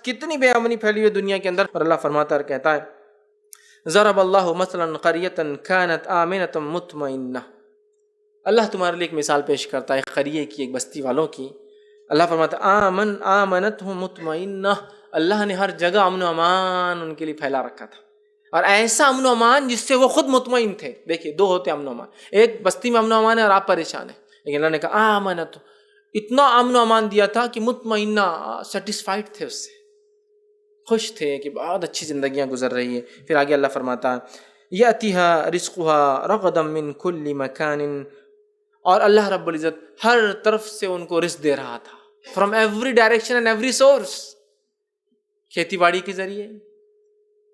کتنی بے امنی پھیلی ہوئی دنیا کے اندر، اور اللہ فرماتا ہے کہتا ہے ضرب اللہ مثلا قریۃ کانت آمنۃ مطمئنہ، اللہ تمہارے لیے ایک مثال پیش کرتا ہے ایک قریے کی، ایک بستی والوں کی۔ اللہ فرماتا ہے آمنت مطمئنہ، اللہ نے ہر جگہ امن و امان ان کے لیے پھیلا رکھا تھا، اور ایسا امن و امان جس سے وہ خود مطمئن تھے۔ دیکھیے دو ہوتے امن و امان، ایک بستی میں امن و امان ہے اور آپ پریشان ہیں، لیکن اللہ نے کہا آمنت، اتنا امن و امان دیا تھا کہ مطمئنہ، سیٹسفائیڈ تھے، اس سے خوش تھے کہ بہت اچھی زندگیاں گزر رہی ہے۔ پھر آگے اللہ فرماتا ہے یأتیہا رزقہا رغدا من کل مکان، اور اللہ رب العزت ہر طرف سے ان کو رزق دے رہا تھا، from every direction and every source, کھیتی باڑی کے ذریعے،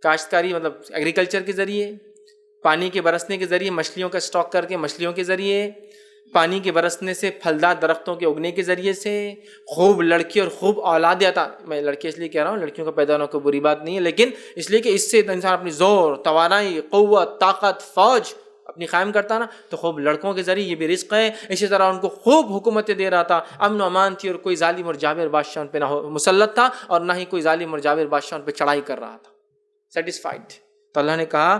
کاشتکاری مطلب ایگریکلچر کے ذریعے، پانی کے برسنے کے ذریعے، مچھلیوں کا اسٹاک کر کے مچھلیوں کے ذریعے، پانی کے برسنے سے پھلدار درختوں کے اگنے کے ذریعے سے، خوب لڑکی اور خوب اولاد عطا، میں لڑکے اس لیے کہہ رہا ہوں، لڑکیوں کا پیدا ہونا کوئی بری بات نہیں ہے، لیکن اس لیے کہ اس سے انسان اپنی زور، توانائی، قوت، طاقت، فوج اپنی قائم کرتا نا، تو خوب لڑکوں کے ذریعے یہ بھی رزق ہے۔ اسی طرح ان کو خوب حکومتیں دے رہا تھا، امن و امان تھی، اور کوئی ظالم اور جابر بادشاہ ان پہ نہ مسلط تھا، اور نہ ہی کوئی ظالم اور جابر بادشاہ ان پہ چڑھائی کر رہا تھا، سیٹسفائیڈ۔ تو اللہ نے کہا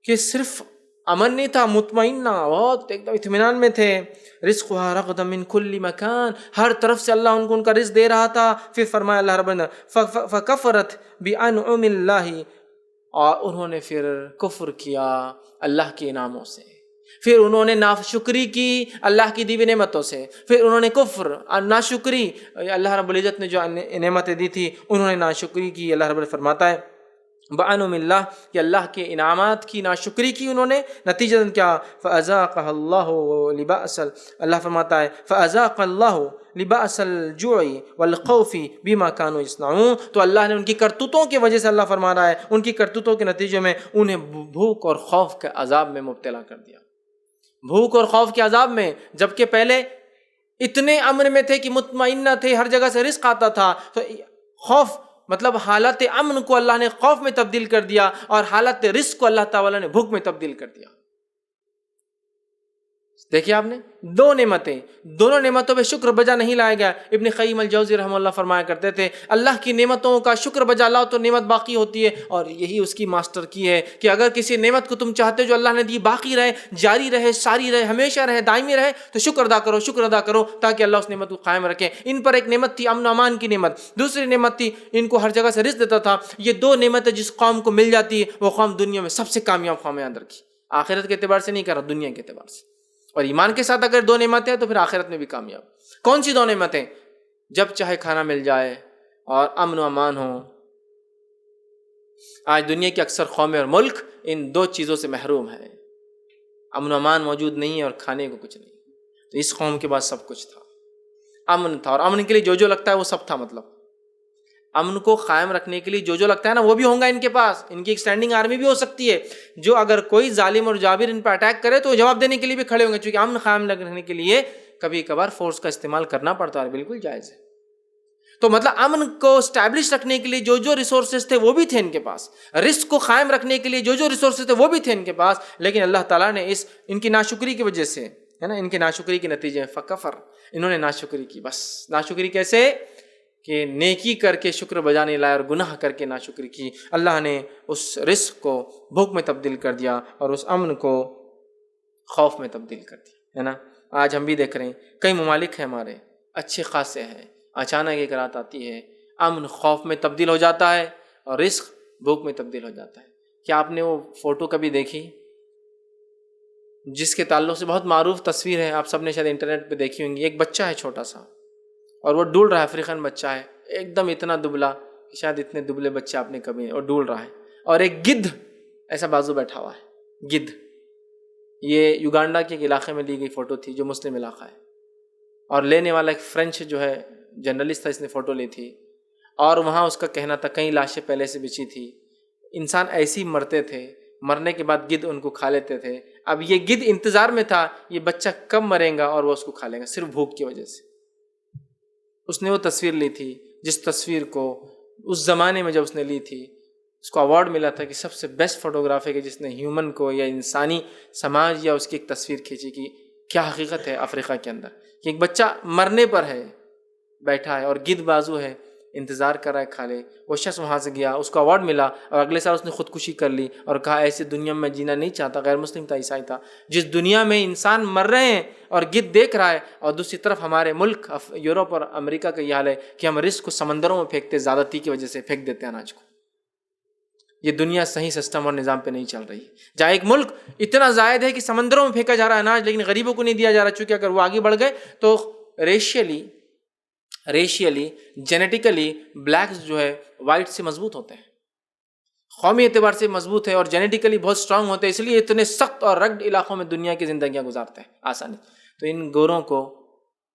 کہ صرف امن نہیں تھا، مطمئنہ، بہت ایک دم اطمینان میں تھے۔ رزقها رغدا من کل مکان، ہر طرف سے اللہ ان کا رزق دے رہا تھا۔ پھر فرمایا اللہ رب العزت فکفرت بانعم اللہ، اور انہوں نے پھر کفر کیا اللہ کے انعاموں سے، پھر انہوں نے ناشکری کی اللہ کی دی ہوئی نعمتوں سے، پھر انہوں نے کفر اور ناشکری، اللہ رب العزت نے جو نعمتیں دی تھی انہوں نے ناشکری کی۔ اللہ رب العزت فرماتا ہے بانعم اللہ، کہ اللہ کے انعامات کی ناشکری کی انہوں نے، نتیجہ کیا؟ فَأَذَاقَهَا اللَّهُ لِبَأْسَ، اللہ فرماتا ہے فَأَذَاقَ اللَّهُ لِبَأْسَ الْجُوعِ وَالْخَوْفِ بِمَا كَانُوا يَصْنَعُونَ، تو اللہ نے ان کی کرتوتوں کی وجہ سے، اللہ فرما رہا ہے ان کی کرتوتوں کے نتیجے میں انہیں بھوک اور خوف کے عذاب میں مبتلا کر دیا، بھوک اور خوف کے عذاب میں، جبکہ پہلے اتنے امن میں تھے کہ مطمئنہ تھے، ہر جگہ سے رزق آتا تھا، تو خوف مطلب حالت امن کو اللہ نے خوف میں تبدیل کر دیا، اور حالت رزق کو اللہ تعالیٰ نے بھوک میں تبدیل کر دیا۔ دیکھیے آپ نے دو نعمتیں، دونوں نعمتوں پہ شکر بجا نہیں لایا گیا۔ ابن قیم الجوزی رحمہ اللہ فرمایا کرتے تھے اللہ کی نعمتوں کا شکر بجا لاؤ تو نعمت باقی ہوتی ہے، اور یہی اس کی ماسٹر کی ہے کہ اگر کسی نعمت کو تم چاہتے جو اللہ نے دی باقی رہے، جاری رہے، ساری رہے، ہمیشہ رہے، دائمی رہے، تو شکر ادا کرو، شکر ادا کرو، تاکہ اللہ اس نعمت کو قائم رکھے۔ ان پر ایک نعمت تھی امن و امان کی نعمت، دوسری نعمت تھی ان کو ہر جگہ سے رزق دیتا تھا۔ یہ دو نعمتیں جس قوم کو مل جاتی ہے وہ قوم دنیا میں سب سے کامیاب قوم یاد رکھی، آخرت کے اعتبار سے نہیں کر رہا، دنیا کے اعتبار سے، اور ایمان کے ساتھ اگر دو نعمتیں ہیں تو پھر آخرت میں بھی کامیاب۔ کون سی دو نعمتیں؟ جب چاہے کھانا مل جائے اور امن و امان ہو۔ آج دنیا کی اکثر قومیں اور ملک ان دو چیزوں سے محروم ہے، امن و امان موجود نہیں ہے اور کھانے کو کچھ نہیں۔ تو اس قوم کے پاس سب کچھ تھا، امن تھا، اور امن کے لیے جو لگتا ہے وہ سب تھا، مطلب امن کو قائم رکھنے کے لیے جو لگتا ہے نا وہ بھی ہوں گا ان کے پاس، ان کی ایک اسٹینڈنگ آرمی بھی ہو سکتی ہے، جو اگر کوئی ظالم اور جابر ان پر اٹیک کرے تو جواب دینے کے لیے بھی کھڑے ہوں گے، چونکہ امن قائم رکھنے کے لیے کبھی کبھار فورس کا استعمال کرنا پڑتا ہے، بالکل جائز ہے۔ تو مطلب امن کو اسٹیبلش رکھنے کے لیے جو ریسورسز تھے وہ بھی تھے ان کے پاس، رزق کو قائم رکھنے کے لیے جو ریسورسز تھے وہ بھی تھے ان کے پاس، لیکن اللہ تعالیٰ نے ان کی ناشکری کی وجہ سے، ہے نا، ان کی ناشکری کے نتیجے میں فکفر، انہوں نے ناشکری کی۔ بس ناشکری کیسے؟ کہ نیکی کر کے شکر بجا نہیں لایا اور گناہ کر کے ناشکری کی، اللہ نے اس رزق کو بھوک میں تبدیل کر دیا اور اس امن کو خوف میں تبدیل کر دیا، ہے نا۔ آج ہم بھی دیکھ رہے ہیں کئی ممالک ہیں ہمارے اچھے خاصے ہیں، اچانک ایک رات آتی ہے امن خوف میں تبدیل ہو جاتا ہے اور رزق بھوک میں تبدیل ہو جاتا ہے۔ کیا آپ نے وہ فوٹو کبھی دیکھی جس کے تعلق سے بہت معروف تصویر ہے، آپ سب نے شاید انٹرنیٹ پہ دیکھی ہوں گی، ایک بچہ ہے چھوٹا سا اور وہ ڈول رہا ہے، افریقن بچہ ہے، ایک دم اتنا دبلا کہ شاید اتنے دبلے بچے آپ نے کبھی، اور ڈول رہا ہے، اور ایک گدھ ایسا بازو بیٹھا ہوا ہے، گدھ۔ یہ یوگانڈا کے ایک علاقے میں لی گئی فوٹو تھی جو مسلم علاقہ ہے، اور لینے والا ایک فرینچ جو ہے جرنلسٹ تھا، اس نے فوٹو لی تھی، اور وہاں اس کا کہنا تھا کئی لاشیں پہلے سے بچھی تھی، انسان ایسے ہی مرتے تھے، مرنے کے بعد گدھ ان کو کھا لیتے تھے۔ اب یہ گدھ انتظار میں تھا یہ بچہ کب مرے گا اور وہ اس کو کھا لے گا، صرف بھوک کی وجہ سے۔ اس نے وہ تصویر لی تھی جس تصویر کو اس زمانے میں جب اس نے لی تھی اس کو ایوارڈ ملا تھا کہ سب سے بیسٹ فوٹوگرافر کہ جس نے ہیومن کو یا انسانی سماج یا اس کی ایک تصویر کھینچی کہ کیا حقیقت ہے افریقہ کے اندر کہ ایک بچہ مرنے پر ہے بیٹھا ہے اور گدھ بازو ہے انتظار کر رہا ہے کھا لے. وہ شخص وہاں سے گیا, اس کو ایوارڈ ملا اور اگلے سال اس نے خودکشی کر لی اور کہا ایسے دنیا میں جینا نہیں چاہتا. غیر مسلم تھا, عیسائی تھا. جس دنیا میں انسان مر رہے ہیں اور گدھ دیکھ رہا ہے, اور دوسری طرف ہمارے ملک یورپ اور امریکہ کا یہ حال ہے کہ ہم رزق کو سمندروں میں پھینکتے, زیادتی کی وجہ سے پھینک دیتے ہیں اناج کو. یہ دنیا صحیح سسٹم اور نظام پہ نہیں چل رہی. جہاں ایک ملک اتنا زائد ہے کہ سمندروں میں پھینکا جا رہا ہے اناج, لیکن غریبوں کو نہیں دیا جا رہا, چونکہ اگر وہ آگے بڑھ گئے تو ریشیلی جینیٹیکلی بلیکس جو ہے وائٹ سے مضبوط ہوتے ہیں, قومی اعتبار سے مضبوط ہے اور جینیٹیکلی بہت اسٹرانگ ہوتے ہیں, اس لیے اتنے سخت اور رگڈ علاقوں میں دنیا کی زندگیاں گزارتے ہیں آسانی. تو ان گوروں کو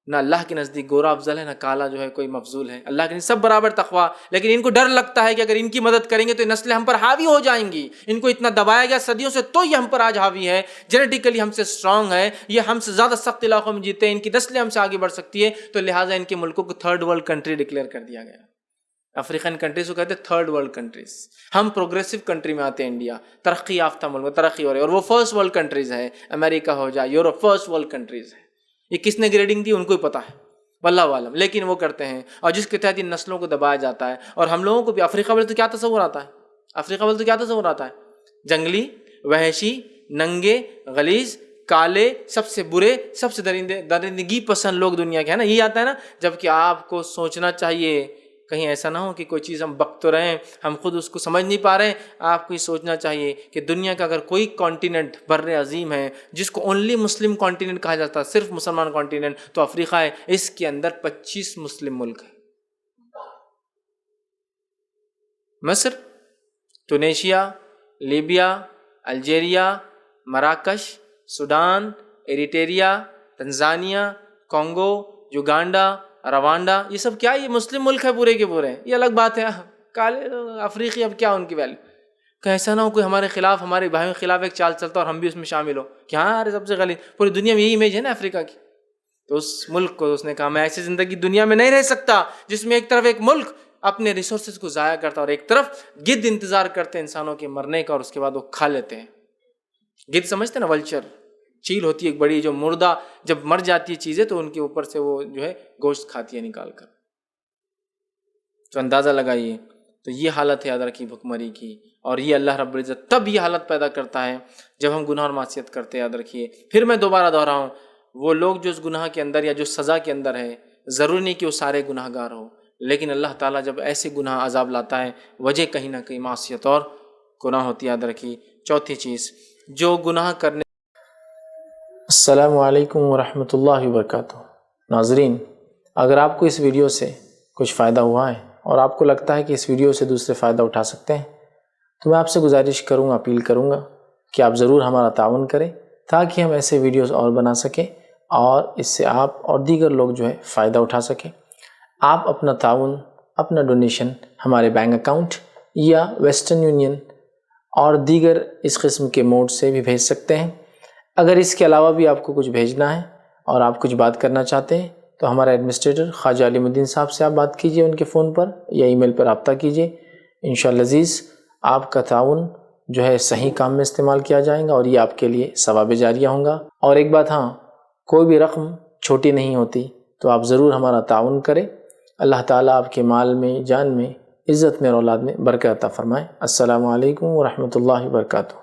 نہ اللہ کے نزدیک گورا افضل ہے, نہ کالا جو ہے کوئی مفضول ہے. اللہ کے نزدیک سب برابر تقویٰ, لیکن ان کو ڈر لگتا ہے کہ اگر ان کی مدد کریں گے تو نسلیں ہم پر حاوی ہو جائیں گی. ان کو اتنا دبایا گیا صدیوں سے, تو یہ ہم پر آج حاوی ہے. جینیٹیکلی ہم سے اسٹرانگ ہے, یہ ہم سے زیادہ سخت علاقوں میں جیتے ہیں, ان کی نسلیں ہم سے آگے بڑھ سکتی ہے, تو لہٰذا ان کے ملکوں کو تھرڈ ورلڈ کنٹری ڈکلیئر کر دیا گیا. افریقن کنٹریز کو کہتے ہیں تھرڈ ورلڈ کنٹریز. ہم پروگریسو کنٹری میں آتے ہیں, انڈیا ترقی یافتہ ملک میں ترقی ہو رہی ہے, اور وہ فرسٹ ورلڈ کنٹریز ہے. امریکہ ہو جائے, یورپ فرسٹ ورلڈ کنٹریز ہے. یہ کس نے گریڈنگ دی ان کو ہی پتہ ہے, واللہ عالم, لیکن وہ کرتے ہیں. اور جس کے تحت ان نسلوں کو دبایا جاتا ہے. اور ہم لوگوں کو بھی افریقہ والے تو کیا تصور آتا ہے, افریقہ والے تو کیا تصور آتا ہے, جنگلی, وحشی, ننگے, غلیظ, کالے, سب سے برے, سب سے درندگی پسند لوگ دنیا کے ہیں نا, یہی آتا ہے نا. جبکہ آپ کو سوچنا چاہیے کہیں ایسا نہ ہو کہ کوئی چیز ہم بک تو رہے ہیں, ہم خود اس کو سمجھ نہیں پا رہے ہیں. آپ کو یہ سوچنا چاہیے کہ دنیا کا اگر کوئی کانٹیننٹ بر عظیم ہے جس کو اونلی مسلم کانٹیننٹ کہا جاتا ہے, صرف مسلمان کانٹیننٹ, تو افریقہ ہے. اس کے اندر 25 مسلم ملک ہیں. مصر, ٹونیشیا, لیبیا, الجیریا, مراکش, Sudan, Eritrea, Tanzania, Congo, Uganda, Rwanda, یہ سب کیا, یہ مسلم ملک ہے پورے کے پورے. یہ الگ بات ہے, کالے افریقی اب کیا ان کی ویلیو. کہ ایسا نہ ہو کوئی ہمارے خلاف, ہمارے بھائیوں کے خلاف ایک چال چلتا اور ہم بھی اس میں شامل ہو کہ ہاں ارے سب سے غلط. پوری دنیا میں یہی امیج ہے نا افریقہ کی. تو اس ملک کو اس نے کہا میں ایسی زندگی دنیا میں نہیں رہ سکتا جس میں ایک طرف ایک ملک اپنے ریسورسز کو ضائع کرتا اور ایک طرف گدھ انتظار کرتے ہیں انسانوں کے مرنے کا, اور اس کے بعد وہ کھا لیتے ہیں. گدھ سمجھتے ہیں نا, ولچر, چیل ہوتی ہے ایک بڑی جو مردہ جب مر جاتی ہے چیزیں تو ان کے اوپر سے وہ جو ہے گوشت کھاتی ہے نکال کر. تو اندازہ لگائیے. تو یہ حالت ہے یاد رکھیے بھوکمری کی. اور یہ اللہ رب العزت تب یہ حالت پیدا کرتا ہے جب ہم گناہ اور معصیت کرتے ہیں. یاد رکھیے. پھر میں دوبارہ دہراؤں, وہ لوگ جو اس گناہ کے اندر یا جو سزا کے اندر ہے, ضروری نہیں کہ وہ سارے گناہ گار ہو, لیکن اللہ تعالیٰ جب ایسے گناہ عذاب لاتا ہے وجہ کہیں نہ کہیں معصیت اور گناہ ہوتی ہے. یاد رکھیے. چوتھی چیز جو گناہ کرنے. السلام علیکم ورحمۃ اللہ وبرکاتہ. ناظرین, اگر آپ کو اس ویڈیو سے کچھ فائدہ ہوا ہے اور آپ کو لگتا ہے کہ اس ویڈیو سے دوسرے فائدہ اٹھا سکتے ہیں, تو میں آپ سے گزارش کروں گا, اپیل کروں گا کہ آپ ضرور ہمارا تعاون کریں تاکہ ہم ایسے ویڈیوز اور بنا سکیں اور اس سے آپ اور دیگر لوگ جو ہے فائدہ اٹھا سکیں. آپ اپنا تعاون, اپنا ڈونیشن ہمارے بینک اکاؤنٹ یا ویسٹرن یونین اور دیگر اس قسم کے موڈ سے بھی بھیج سکتے ہیں. اگر اس کے علاوہ بھی آپ کو کچھ بھیجنا ہے اور آپ کچھ بات کرنا چاہتے ہیں تو ہمارا ایڈمنسٹریٹر خواجہ علیم الدین صاحب سے آپ بات کیجئے, ان کے فون پر یا ای میل پر رابطہ کیجئے. انشاءاللہ عزیز آپ کا تعاون جو ہے صحیح کام میں استعمال کیا جائے گا اور یہ آپ کے لیے ثواب جاریہ ہوں گا. اور ایک بات, ہاں, کوئی بھی رقم چھوٹی نہیں ہوتی, تو آپ ضرور ہمارا تعاون کریں. اللہ تعالیٰ آپ کے مال میں, جان میں, عزت میں اور اولاد میں برکت عطا فرمائے. السلام علیکم ورحمۃ اللہ وبرکاتہ.